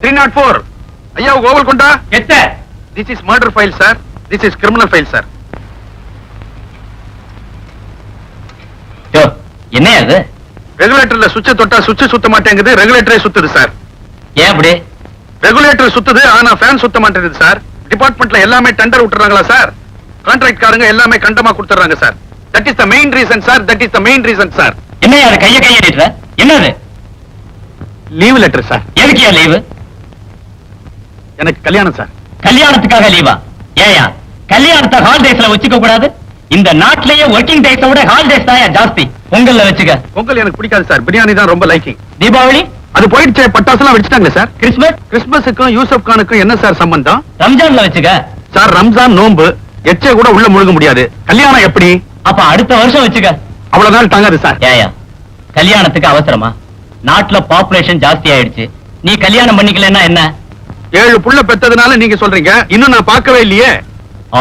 304. ஐயா ஓவல் கொண்டா. Yes sir. This is murder file, sir. This is criminal file, sir. யோ, என்ன அது? ரெகுலேட்டர்ல சுவிட்ச் தொட்டா சுவிட்ச் சுத்த மாட்டேங்குது, ரெகுலேட்டரே சுத்துது சார். ஏன் அப்படி? ரெகுலேட்டர் சுத்துது, ஆனா ஃபேன் சுத்த மாட்டேங்குது சார். டிபார்ட்மெண்ட்ல எல்லாமே டெண்டர் விட்டுறாங்களா சார்? கான்ட்ராக்ட் காரங்க எல்லாமே கண்டமா கொடுத்துறாங்க sir. That is the main reason, sir. That is the main reason, sir. என்ன யாரு கைய நீட்டுற? என்னது? Leave letter sir. எதுக்கு லீவ்? எனக்கு கல்யாணம் சார். கல்யாணத்துக்காக லீவா? ஏயா கல்யாணத்தை ஹாலிடேஸ்ல வச்சுக்க கூடாது? இந்த நாட்டிலேயே ஒர்க்கிங் டேஸை விட ஹாலிடேஸ் தான் ஜாஸ்தி. பொங்கல்ல வச்சுக்க. பொங்கல் எனக்கு பிடிக்காது சார். பிரியாணி தான் ரொம்ப லைக்கிங். தீபாவளி அது போயிடுச்சு, பட்டாசுலாம் வெடிச்சிட்டாங்க சார். கிறிஸ்மஸுக்கும் யூசப் கானுக்கும் என்ன சார் சம்பந்தம்? ரம்ஜான்ல வச்சுக்க. சார் ரம்ஜான் நோன்பு, எச்சே கூட உள்ள முழுக முடியாது. கல்யாணம் எப்படி? அப்ப அடுத்த வருஷம் வச்சுக்க. அவ்வளவுதான் தாங்காது சார். ஏயா கல்யாணத்துக்கு அவசரமா? நாட்டுல பாப்புலேஷன் ஜாஸ்தி ஆயிடுச்சு. நீ கல்யாணம் பண்ணிக்கலன்னா என்ன? 7 புள்ள பெத்ததுனால நீங்க சொல்றீங்க, இன்னும் நான் பார்க்கவே இல்லையே.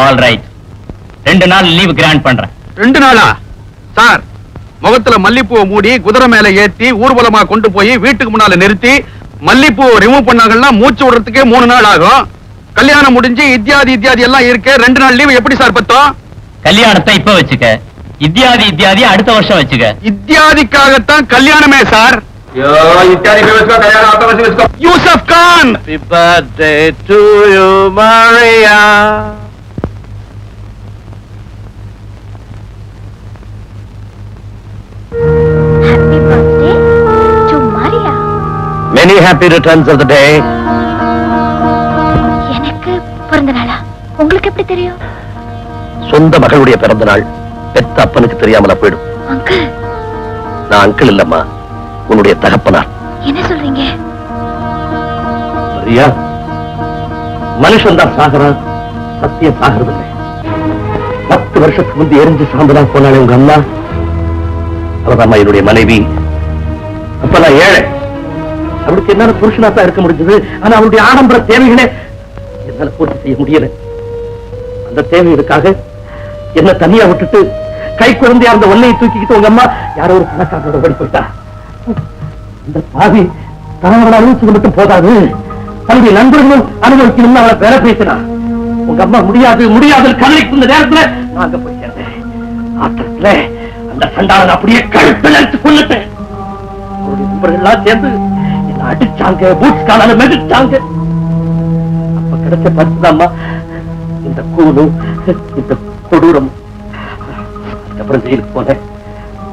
ஆல் ரைட், 2 நாள் லீவ் கிராண்ட் பண்றேன். 2 நாளா? சார் முகத்துல மல்லிப்பூவை மூடி குதிரை மேல ஏத்தி ஊர்வலமா கொண்டு போய் வீட்டுக்கு முன்னால நிறுத்தி மல்லிப்பூவை ரிமூவ் பண்ணாங்கன்னா மூச்சு விடுறதுக்கே 3 நாள் ஆகும். கல்யாணம் முடிஞ்சு இத்தியாதி எல்லாம் இருக்கு, 2 நாள் லீவ் எப்படி சார் பத்தோம்? கல்யாணத்தை இப்ப வச்சுக்க, இத்தியாதி அடுத்த வருஷம் வச்சுக்க. இத்தியாதிக்காகத்தான் கல்யாணமே sir. Yusuf Khan. Happy birthday to you, Maria. Happy birthday to Maria. Many happy returns of the day. எனக்கு பிறந்த நாளா? உங்களுக்கு எப்படி தெரியும்? சொந்த மகளுடைய பிறந்த நாள் பெத்த அப்பனுக்கு தெரியாமல போயிடும். அங்கிள். நான் அங்கிள் இல்லம்மா, உன்னுடைய தகப்பனார். என்ன சொல்றீங்க? மரியா, மனுஷன் தான் சாகறான், சத்தியம் சாகிறது இல்லை. 10 வருஷத்துக்கு முந்தி எரிஞ்சு சாம்பலா போனாலே உங்க அம்மா, அவதான் என்னுடைய மனைவி. அப்ப நான் ஏழை, அவளுக்கு என்னால புருஷனா தான் இருக்க முடிஞ்சது. ஆனா அவளுடைய ஆடம்பர தேவைகளை என்னால பூர்த்தி செய்ய முடியல. அந்த தேவைகளுக்காக என்ன தனியா விட்டுட்டு கை குழந்தையா இருந்த ஒன்னையை தூக்கிக்கிட்டு உங்க அம்மா யாரோ ஒரு பணக்காரனோட ஓடி போயிட்டா. இந்த பாவி தான் அவளை அனுபவிச்சு மட்டும் போதாது, தன்னுடைய நண்பர்களும் அனுபவிக்கணும்னு அவளை பேர பேசினா. உங்க அம்மா முடியாது கல்லைக்கு இந்த நேரத்துல நான் அங்க போய் சேர்ந்தேன். ஆத்திரத்துல அந்த சண்டாளன் அப்படியே கழுத்துல எடுத்து கொண்டுட்டேன். நண்பர்கள்லாம் சேர்ந்து என்ன அடிச்சாங்க, பூட்ஸ் காலால மெதிச்சாங்க. அப்ப கிடைச்ச பரிசுதாம்மா இந்த கூலும் இந்த கொடூரம். அதுக்கப்புறம் ஜெயிலுக்கு போனேன்.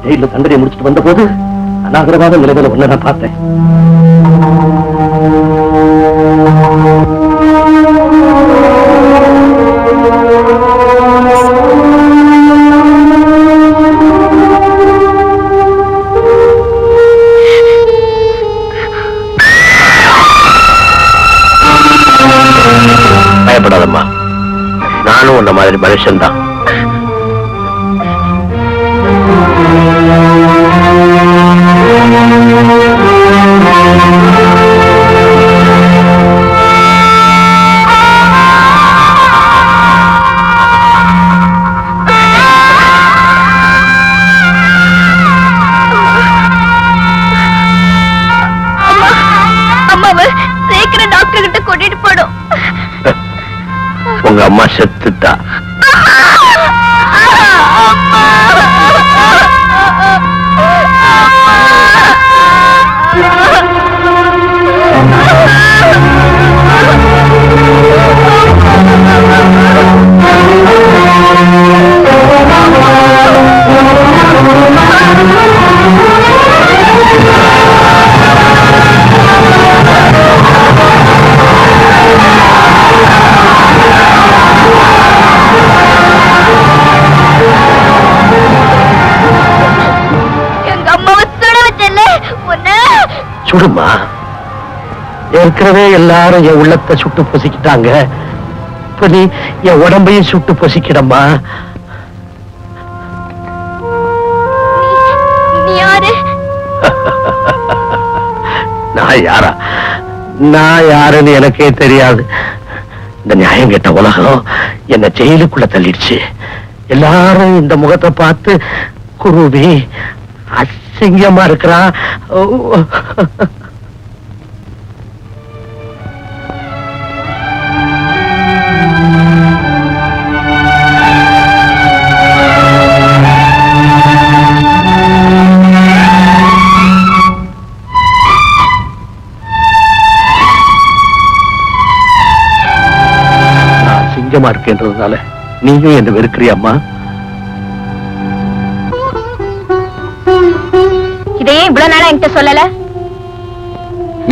ஜெயில தண்டனை முடிச்சுட்டு வந்த போது அநாகரவாத நிலைமையில ஒண்ணு நான் பார்த்தேன். பயப்படாதம்மா, நானும் உன்ன மாதிரி மனுஷன் தான். உங்க அம்மா செத்துட்டா. சுடுமா, ஏற்கனவே எல்லாரும் என் உள்ளத்தை சுட்டு பொசிக்கிட்டாங்க. இப்ப நீ என் உடம்பையும் சுட்டு பொசிக்கிடமா. நான் யாரா? நான் யாருன்னு எனக்கே தெரியாது. இந்த நியாயம் கேட்ட உலகம் என்ன ஜெயிலுக்குள்ள தள்ளிடுச்சு. எல்லாரும் இந்த முகத்தை பார்த்து குருவி அசிங்கமா இருக்கிறா. சிங்கமா இருக்குன்றதுனால நீயும் என்ன வெறுக்கிறியம்மா? இதையே இவ்வளவு நாளா என்கிட்ட சொல்லல?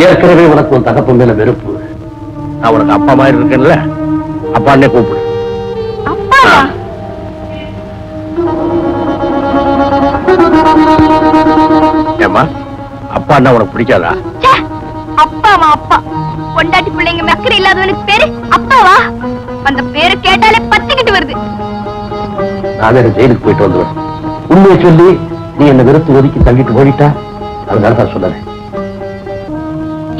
ஏற்கனவே உனக்கு உன் தகப்பன் மேல வெறுப்பு. நான் உனக்கு அப்பா மாதிரி இருக்கேன்ல, அப்பான்னே கூப்பிடு. அப்பாவா? ஏம்மா, அப்பான்னா உனக்கு பிடிக்காதா? ச்சே, அப்பாவா? அப்பா பொண்டாட்டி பிள்ளைங்க மக்கள் இல்லாதவனுக்கு பேரு அப்பாவா? அந்த பேரை கேட்டாலே பத்திக்கிட்டு வருது. நான் வேற ஜெயிலுக்கு போயிட்டு வந்துடுவேன். உண்மையை சொல்லி நீ என்ன வெறுத்து ஒதுக்கி தள்ளிட்டு போயிட்டா, அதனால தான் சொல்லல.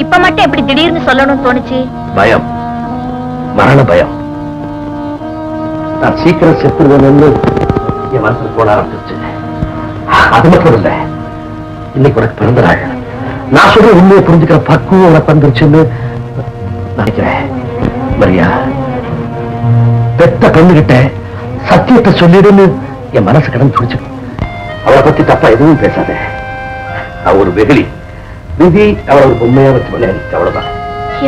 இப்ப மட்டும் எப்படி திடீர்னு சொல்லணும்னு தோணுச்சு? பயம், மரண பயம். நான் சீக்கிரம் செத்துருவேன்னு என் மனசுல போட ஆரம்பிச்சிருச்சு. அது மட்டும் இல்ல, இன்னைக்கு உனக்கு பிறந்த நாள். நான் சொல்ற உண்மையை புரிஞ்சுக்கிற பக்குவம் உனக்கு வந்துருச்சுன்னு நினைக்கிறேன். மரியா, பெத்த பெண்ணுகிட்ட சத்தியத்தை சொல்லிடுன்னு என் மனசு கடன் துடிச்சு. அவளை பத்தி தப்பா எதுவும் பேசாத. அவ ஒரு வெகுளி. விதி அவளை ஒரு பொம்மையா வச்சு விளையாடிச்சு, அவ்வளவுதான்.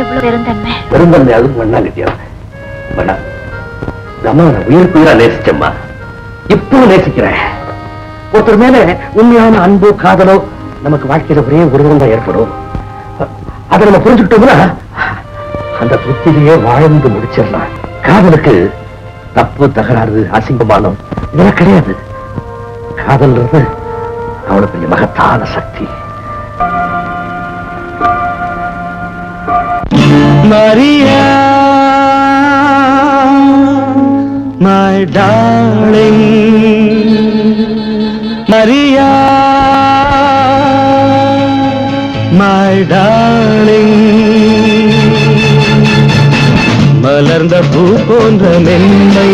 எவ்வளவு பெருந்தன்மை! பெருந்தன்மை அதுக்கு மண்ணா கட்டியாவ. வேணாம், உயிருக்கு உயிரா நேசிச்சம்மா. இப்போ நேசிக்கிறேன். ஒருத்தர் மேல உண்மையான அன்போ காதலோ நமக்கு வாழ்க்கையில ஒரே உருவம் தான் ஏற்படும். அதை நம்ம புரிஞ்சுக்கிட்டோம்னா அந்த திருப்தியிலேயே வாழ்ந்து முடிச்சிடலாம். காதலுக்கு தப்பு, தகராறு, அசிங்கமானம் இதெல்லாம் கிடையாது. காதல்ன்றது அவளுக்கு பெரிய மகத்தான சக்தி. Maria, my darling, Maria, my darling. மலர்ந்த பூ போன்ற மென்மை,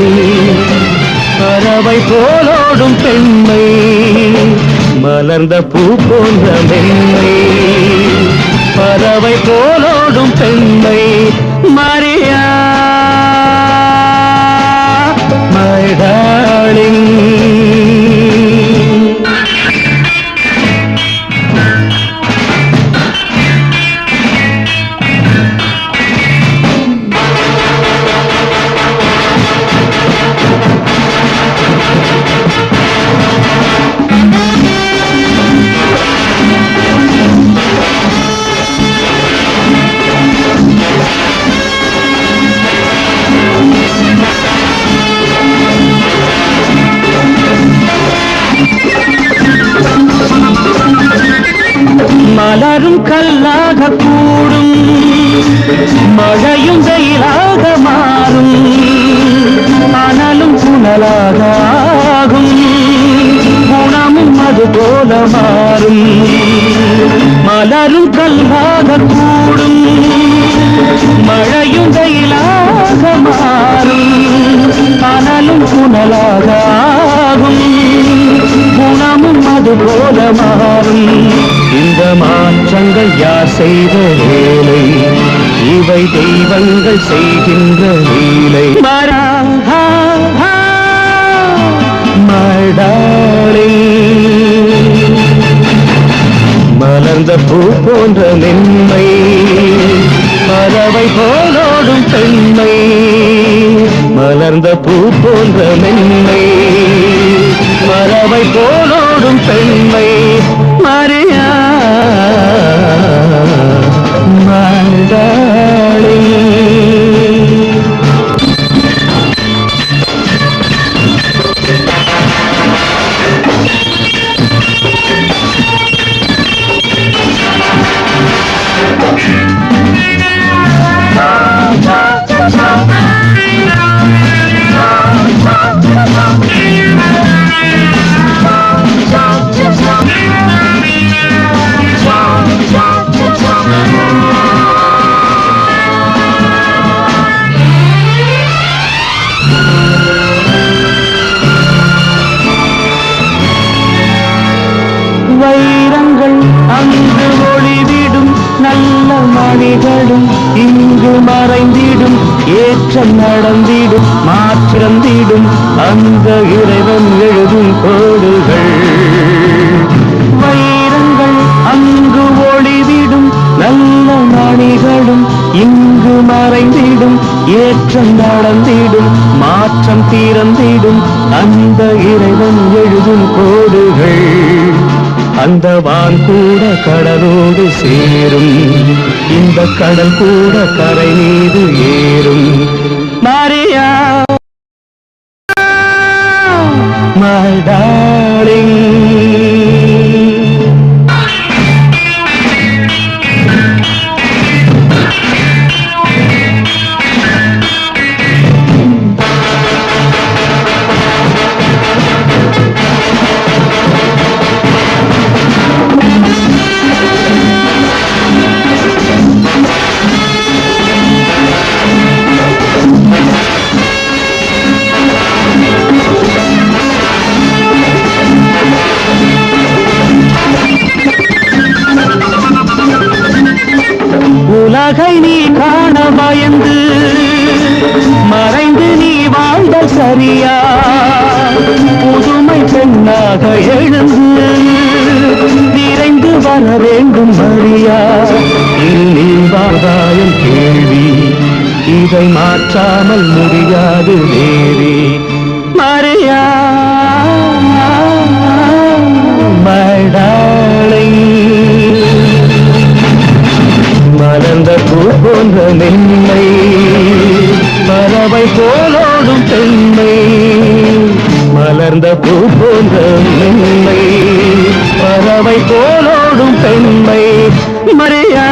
பறவை போலோடும் பெண்மை. மலர்ந்த பூ போன்ற மென்மை, பறவை போலோடும் பெண்மை. Maria, my darling. மலரும் கல்லாக கூடும், மழையும் வெயிலாக மாறும், மணலும் புனலாக ஆகும், குணமும் அது போல மாறும். மலரும் கல்லாக கூடும், மழையும் வெயிலாக மாறும், மணலும் புனலாக ஆகும், குணமும் அது போல மாறும். இந்த மாற்றங்கள் யார் செய்த வேலை? இவை தெய்வங்கள் செய்கின்ற லீலை. மலர்ந்த பூ போன்ற மென்மை, பறவை போலோடும் பெண்மை. மலர்ந்த பூ போன்ற மென்மை, பறவை போலோடும் பெண்மை. Maria, my darling. வைரங்கள் அங்கு ஒளிவிடும், நல்ல மணிகளும் இங்கு மறைந்திடும். ஏற்றம் நடந்திடும், மாற்றந்திடும் அந்த இறைவன் எழுதும் கோடுகள். வைரங்கள் அங்கு ஒளிவிடும், நல்ல மணிகளும் இங்கு மறைந்திடும். ஏற்றம் நடந்திடும் மாற்றம் தீரந்திடும் அந்த இறைவன் எழுதும் கோடுகள் அந்த வான் கூட கடலோடு சேரும் இந்த கடல் கூட கரை மீது ஏறும் மாரியா my darling உலகை நீ காண பயந்து மறைந்து நீ வாழ்ந்த சரியா புதுமை பெண்ணாக எழுந்து நிறைந்து வர வேண்டும் மரியா இது நீ வாதாயம் கேள்வி இதை மாற்றாமல் முடியாது தேவி மரியா my darling மலர்ந்த பூ போன்ற மென்மை பறவை போலோடும் பெண்மை மலர்ந்த பூ போன்ற மென்மை பறவை போலோடும் பெண்மை மரியா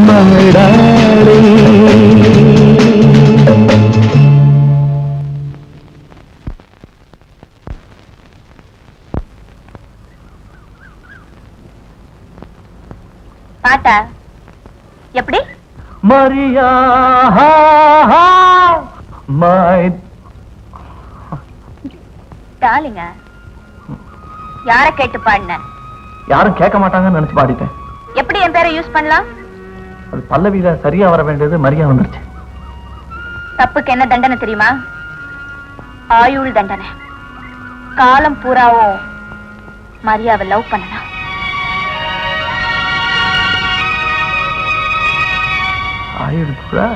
my darling பாட்டா எப்படி மரியா my டாலிங்க யார கேட்டு பாடின யாரும் கேட்க மாட்டாங்கன்னு நினைச்சு பாடிட்டேன் எப்படி என் பேரை யூஸ் பண்ணலாம் அது பல்லவியில சரியா வர வேண்டியது மரியா வந்துருச்சு தப்புக்கு என்ன தண்டனை தெரியுமா ஆயுள் தண்டனை காலம் பூராவும் மரியாவை லவ் பண்ணலாம் ஆயிடுச்சுடா